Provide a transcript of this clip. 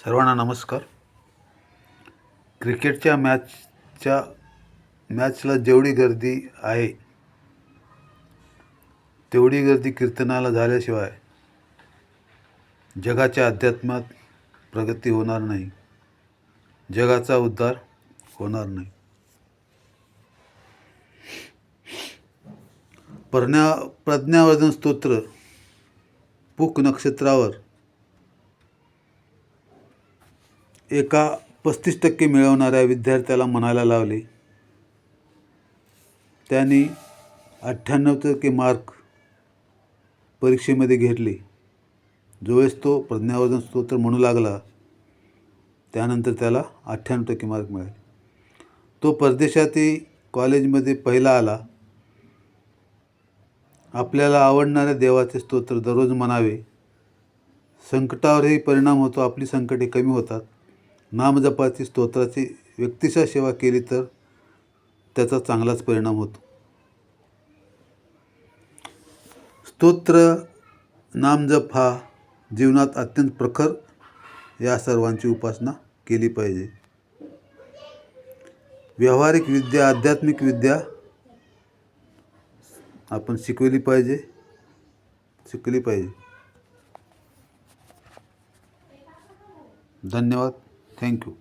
सर्वांना नमस्कार. क्रिकेटच्या मॅचला जेवढी गर्दी आहे तेवढी गर्दी कीर्तनाला झाल्याशिवाय जगाच्या अध्यात्मात प्रगती होणार नाही, जगाचा उद्धार होणार नाही. प्रज्ञावर्धन स्तोत्र पुक नक्षत्रावर एका 35% मिळवणाऱ्या विद्यार्थ्याला म्हणायला लावले. त्यांनी 98% मार्क परीक्षेमध्ये घेतले. ज्यावेळेस तो प्रज्ञावर्धन स्तोत्र म्हणू लागला त्यानंतर त्याला 98% मार्क मिळाले. तो परदेशातील कॉलेजमध्ये पहिला आला. आपल्याला आवडणाऱ्या देवाचे स्तोत्र दररोज म्हणावे. संकटावरही परिणाम होतो. आपली संकटे कमी होतात. नामजपाची स्तोत्राची व्यक्तिशः सेवा केली तर त्याचा चांगलाच परिणाम होतो. स्तोत्र नामजप हा जीवनात अत्यंत प्रखर या सर्वांची उपासना केली पाहिजे. व्यावहारिक विद्या, आध्यात्मिक विद्या आपण शिकली पाहिजे. धन्यवाद. थँक्यू.